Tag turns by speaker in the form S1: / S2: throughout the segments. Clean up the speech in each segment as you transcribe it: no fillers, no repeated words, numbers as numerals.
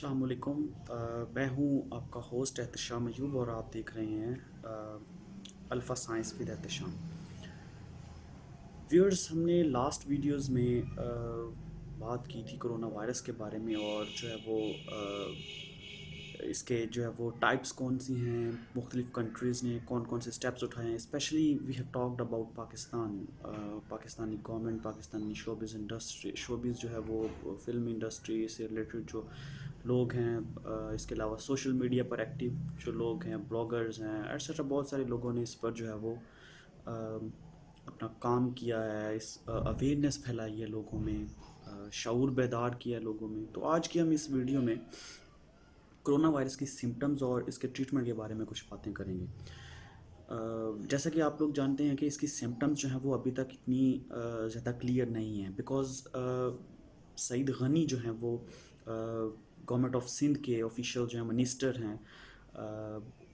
S1: अस्सलाम वालेकुम। मैं हूँ आपका होस्ट एहतशाम अयूब और आप देख रहे हैं alpha science with Ehtesham. Viewers, हमने लास्ट वीडियोस में बात की थी कोरोना वायरस के बारे में और जो है वो इसके जो है वो टाइप्स कौन सी हैं, मुख्तलिफ़ कंट्रीज़ ने कौन कौन से स्टेप्स उठाए हैं। Specially we have talked about Pakistan, Pakistani government, Pakistani showbiz industry. Showbiz जो है वो फिल्म इंडस्ट्री से रिलेटेड जो लोग हैं, इसके अलावा सोशल मीडिया पर एक्टिव जो लोग हैं, ब्लॉगर्स हैं, एटसेट्रा, बहुत सारे लोगों ने इस पर जो है वो अपना काम किया है, इस अवेयरनेस फैलाई है लोगों में, शऊर बेदार किया है लोगों में। तो आज की हम इस वीडियो में कोरोना वायरस की सिम्टम्स और इसके ट्रीटमेंट के बारे में कुछ बातें करेंगे। जैसा कि आप लोग जानते हैं कि इसकी सिम्टम्स जो हैं वो अभी तक इतनी ज़्यादा क्लियर नहीं हैं, बिकॉज़ सईद गनी जो हैं वो गवर्नमेंट ऑफ सिंध के ऑफिशियल जो हैं मिनिस्टर हैं,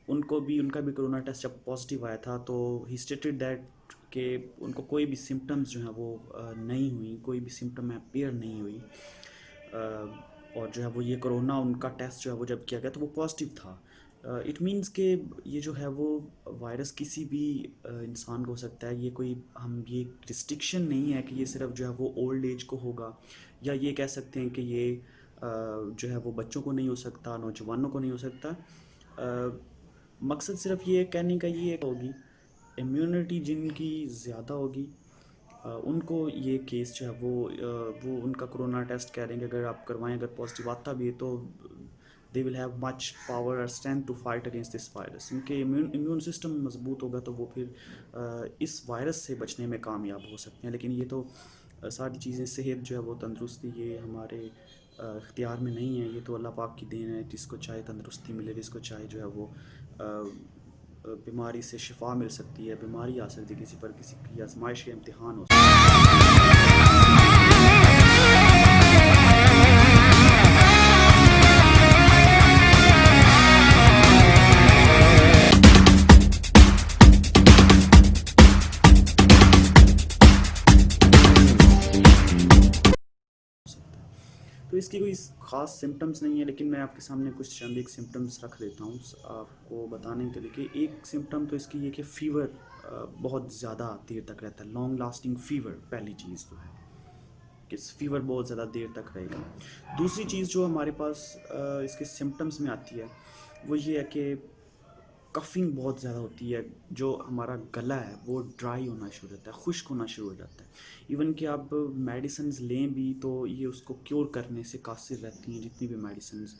S1: उनका भी कोरोना टेस्ट जब पॉजिटिव आया था तो ही स्टेटेड दैट कि उनको कोई भी सिम्टम्स जो हैं वो नहीं हुई, कोई भी सिम्टम अपीयर नहीं हुई। और जो है वो ये कोरोना उनका टेस्ट जो है वो जब किया गया तो वो पॉजिटिव था। इट मीन्स कि ये जो है वो वायरस किसी भी इंसान को हो सकता है। ये रिस्ट्रिक्शन नहीं है कि ये सिर्फ जो है वो ओल्ड एज को होगा, या ये कह सकते हैं कि ये जो है वो बच्चों को नहीं हो सकता, नौजवानों को नहीं हो सकता। मकसद सिर्फ ये कहने का ये होगी, इम्यूनिटी जिनकी ज़्यादा होगी उनको ये केस जो है वो उनका कोरोना टेस्ट कह रहे हैं कि अगर आप करवाएं, अगर पॉजिटिव आता भी है तो they will have much power और strength to fight against this virus. उनके इम्यून सिस्टम मजबूत होगा तो वो फिर इस वायरस से बचने में कामयाब हो सकते हैं। लेकिन ये तो सारी चीज़ें, सेहत जो है वो, तंदरुस्ती, ये हमारे इख्तियार में नहीं है। ये तो अल्लाह पाक की देन है, जिसको चाहे तंदरुस्ती मिले, जिसको चाहे जो है वो बीमारी से शिफा मिल सकती है, बीमारी आ सकती है किसी पर, किसी की आजमाइश या इम्तिहान हो सकता है। तो इसकी कोई ख़ास सिम्टम्स नहीं है, लेकिन मैं आपके सामने कुछ चंद एक सिम्टम्स रख देता हूँ आपको बताने के लिए। कि एक सिम्टम तो इसकी ये कि फ़ीवर बहुत ज़्यादा देर तक रहता है, लॉन्ग लास्टिंग फ़ीवर। पहली चीज़ तो है कि फ़ीवर बहुत ज़्यादा देर तक रहेगा। दूसरी चीज़ जो हमारे पास इसके सिम्टम्स में आती है वो ये है कि कफ़िंग बहुत ज़्यादा होती है। जो हमारा गला है वो ड्राई होना शुरू हो जाता है, खुश्क होना शुरू हो जाता है। इवन कि आप मेडिसिन्स लें भी तो ये उसको क्योर करने से कासिर रहती हैं। जितनी भी मेडिसिन्स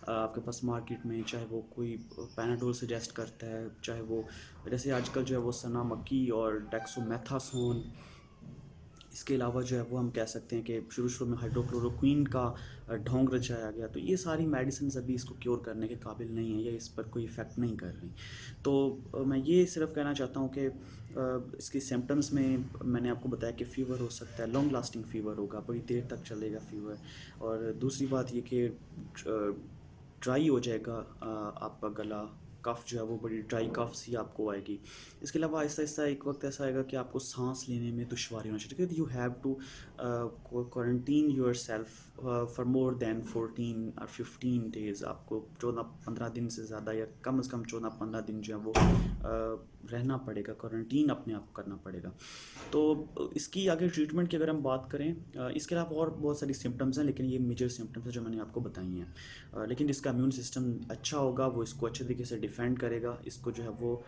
S1: आपके पास मार्केट में, चाहे वो कोई पैनाडोल सजेस्ट करता है, चाहे वो जैसे आजकल जो है वो सना मक्की और डेक्सोमेथासोन, इसके अलावा जो है वो हम कह सकते हैं कि शुरू में हाइड्रोक्लोरोक्विन का ढोंग रचाया गया। तो ये सारी मेडिसिन अभी इसको क्योर करने के काबिल नहीं है, या इस पर कोई इफ़ेक्ट नहीं कर रही। तो मैं ये सिर्फ कहना चाहता हूँ कि इसकी सिम्टम्स में मैंने आपको बताया कि फ़ीवर हो सकता है, लॉन्ग लास्टिंग फ़ीवर होगा, बड़ी देर तक चलेगा फ़ीवर। और दूसरी बात ये कि ड्राई हो जाएगा आपका गला, कफ़ जो है वो बड़ी ड्राई कफ़ सी आपको आएगी। इसके अलावा आहिस्ता आहिस्ता एक वक्त ऐसा आएगा कि आपको सांस लेने में दुश्वारी होना चाहिए, क्योंकि you have to quarantine yourself for more than 14 और 15 डेज़। आपको 14-15 दिन से ज़्यादा, या कम से कम 14-15 दिन जो है वो रहना पड़ेगा, क्वारंटीन अपने आप करना पड़ेगा। तो इसकी आगे ट्रीटमेंट की अगर हम बात करें, इसके अलावा और बहुत सारी सिम्टम्स हैं, लेकिन ये मेजर सिम्टम्स हैं जो मैंने आपको बताई हैं। लेकिन जिसका इम्यून सिस्टम अच्छा होगा वो इसको अच्छे तरीके से डिफेंड करेगा, इसको जो है वो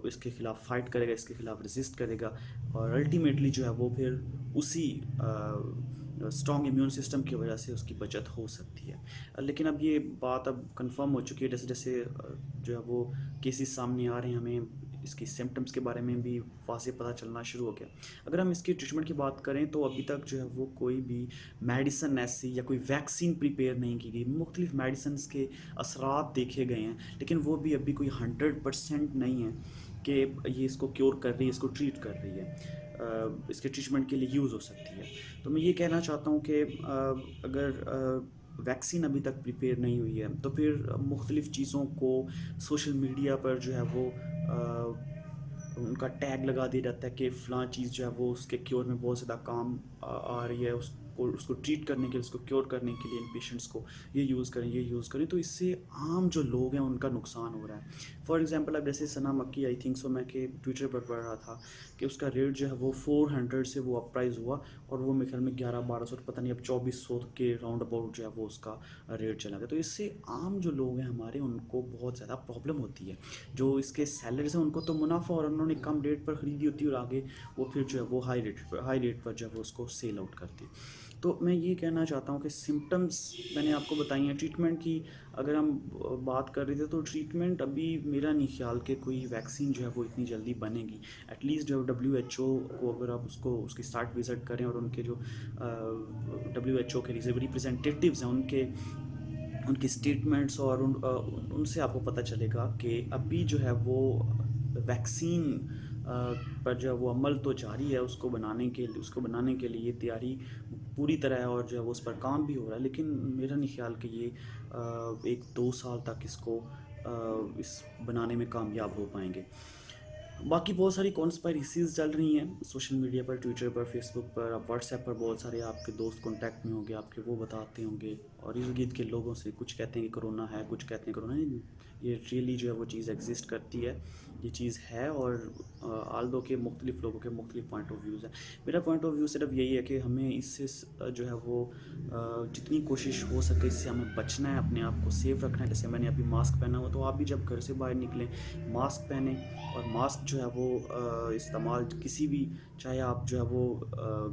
S1: इसके ख़िलाफ़ फ़ाइट करेगा, इसके ख़िलाफ़ रेजिस्ट करेगा, और अल्टीमेटली जो है वो फिर उसी स्ट्रॉन्ग इम्यून सिस्टम की वजह से उसकी बचत हो सकती है। लेकिन अब ये बात अब कंफर्म हो चुकी है, जैसे जैसे जो है वो केसेस सामने आ रहे हैं, हमें इसकी सिम्टम्स के बारे में भी वाज़ेह पता चलना शुरू हो गया। अगर हम इसकी ट्रीटमेंट की बात करें तो अभी तक जो है वो कोई भी मेडिसन ऐसी या कोई वैक्सीन प्रिपेयर नहीं की गई। मुख्तलिफ मेडिसन्स के असरात देखे गए हैं, लेकिन वो भी अभी कोई 100% नहीं है कि ये इसको क्योर कर रही है, इसको ट्रीट कर रही है, इसके ट्रीटमेंट के लिए यूज़ हो सकती है। तो मैं ये कहना चाहता हूँ कि अगर वैक्सीन अभी तक प्रिपेयर नहीं हुई है तो फिर मुख्तलिफ़ चीज़ों को सोशल मीडिया पर जो है वो उनका टैग लगा दिया जाता है कि फ़लाँ चीज़ जो है वो उसके क्योर में बहुत ज़्यादा काम आ रही है, کو اس کو ٹریٹ کرنے کے لیے, اس کو کیور کرنے کے لیے ان پیشنٹس کو یہ یوز کریں, تو اس سے عام جو لوگ ہیں ان کا نقصان ہو رہا ہے. فار ایگزامپل اب جیسے ثنا مکی, آئی تھنک سو, میں کہ ٹویٹر پر پڑھ رہا تھا کہ اس کا ریٹ جو ہے وہ 400 سے وہ اپ پرائز ہوا, اور وہ میرے خیال میں 1100-1200 پتہ نہیں اب 2400 کے راؤنڈ اباؤٹ جو ہے وہ اس کا ریٹ چلا گیا. تو اس سے عام جو لوگ ہیں ہمارے ان کو بہت زیادہ پرابلم ہوتی ہے. جو اس کے سیلرز ہیں ان کو تو منافع, اور انہوں نے کم ریٹ پر خریدی ہوتی ہے اور آگے وہ پھر جو ہے وہ ہائی ریٹ پر جو ہے وہ اس کو سیل آؤٹ کرتے ہیں. تو میں یہ کہنا چاہتا ہوں کہ سمٹمز میں نے آپ کو بتائی ہیں. ٹریٹمنٹ کی اگر ہم بات کر رہے تھے تو ٹریٹمنٹ ابھی میرا نہیں خیال کہ کوئی ویکسین جو ہے وہ اتنی جلدی بنے گی. ایٹ لیسٹ جو WHO کو اگر آپ اس کی سائٹ وزٹ کریں, اور ان کے جو WHO کے ریپرزینٹیٹیوز ہیں ان کی اسٹیٹمنٹس, اور ان سے آپ کو پتہ چلے گا کہ ابھی جو ہے وہ ویکسین پر جو ہے وہ عمل تو جاری ہے, اس کو بنانے کے لیے تیاری پوری طرح ہے, اور جو ہے وہ اس پر کام بھی ہو رہا ہے. لیکن میرا نہیں خیال کہ یہ 1-2 سال تک اس کو اس بنانے میں کامیاب ہو پائیں گے. باقی بہت ساری کانسپائریسیز چل رہی ہیں سوشل میڈیا پر, ٹویٹر پر, فیس بک پر, واٹس ایپ پر. بہت سارے آپ کے دوست کانٹیکٹ میں ہوں گے آپ کے, وہ بتاتے ہوں گے, اور ارد گرد کے لوگوں سے کچھ کہتے ہیں کہ کرونا ہے, کچھ کہتے ہیں کرونا نہیں. یہ ریئلی جو ہے وہ چیز ایگزسٹ کرتی ہے, یہ چیز ہے. اور آلدو کے مختلف لوگوں کے مختلف پوائنٹ آف ویوز ہیں. میرا پوائنٹ آف ویو صرف یہی ہے کہ ہمیں اس سے جو ہے وہ جتنی کوشش ہو سکے اس سے ہمیں بچنا ہے, اپنے آپ کو سیف رکھنا ہے. جیسے میں نے ابھی ماسک پہنا ہوا, تو آپ بھی جب گھر سے باہر نکلیں ماسک پہنیں, اور ماسک جو ہے وہ استعمال کسی بھی, چاہے آپ جو ہے وہ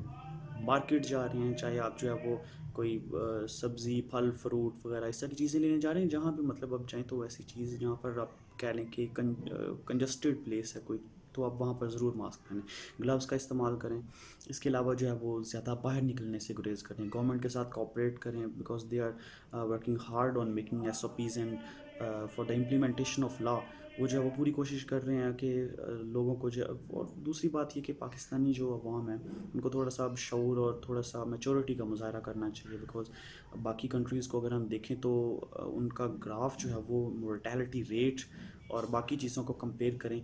S1: مارکیٹ جا رہے ہیں, چاہے آپ جو ہے وہ کوئی سبزی پھل فروٹ وغیرہ اس طرح کی چیزیں لینے جا رہے ہیں, جہاں بھی مطلب آپ جائیں تو ایسی چیز جہاں پر آپ کہہ لیں کہ کنجسٹڈ پلیس ہے کوئی, تو آپ وہاں پر ضرور ماسک پہنیں. گلوز کا استعمال کریں. اس کے علاوہ جو ہے وہ زیادہ باہر نکلنے سے گریز کریں. گورنمنٹ کے ساتھ کوآپریٹ کریں, because they are working hard on making SOPs and for the implementation of law. وہ جو ہے وہ پوری کوشش کر رہے ہیں کہ لوگوں کو جو, اور دوسری بات یہ کہ پاکستانی جو عوام ہے ان کو تھوڑا سا اب شعور اور تھوڑا سا میچورٹی کا مظاہرہ کرنا چاہیے. بیکاز باقی کنٹریز کو اگر ہم دیکھیں تو ان کا گراف جو ہے وہ مورٹیلٹی ریٹ اور باقی چیزوں کو کمپیئر کریں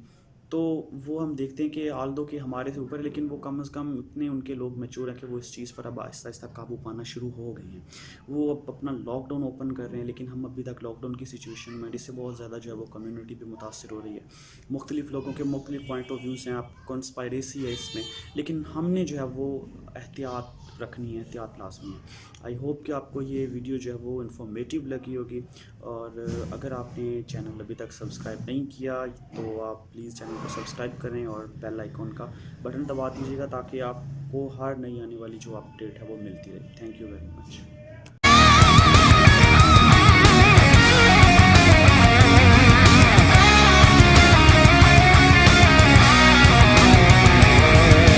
S1: تو وہ ہم دیکھتے ہیں کہ آلدو کہ ہمارے سے اوپر ہے, لیکن وہ کم از کم اتنے ان کے لوگ میچور ہیں کہ وہ اس چیز پر اب آہستہ آہستہ قابو پانا شروع ہو گئے ہیں. وہ اب اپنا لاک ڈاؤن اوپن کر رہے ہیں, لیکن ہم ابھی تک لاک ڈاؤن کی سچویشن میں, جس سے بہت زیادہ جو ہے وہ کمیونٹی بھی متاثر ہو رہی ہے. مختلف لوگوں کے مختلف پوائنٹ آف ویوز ہیں, آپ کانسپائریسی ہے اس میں, لیکن ہم نے جو ہے وہ احتیاط رکھنی ہے, احتیاط لازمی ہے. آئی ہوپ کہ آپ کو یہ ویڈیو جو ہے وہ انفارمیٹیو لگی ہوگی, اور اگر آپ نے چینل ابھی تک سبسکرائب نہیں کیا تو آپ پلیز چینل کو سبسکرائب کریں اور بیل آئیکن کا بٹن دبا دیجیے گا, تاکہ آپ کو ہر نئی آنے والی جو اپڈیٹ ہے وہ ملتی رہے. Thank you very much.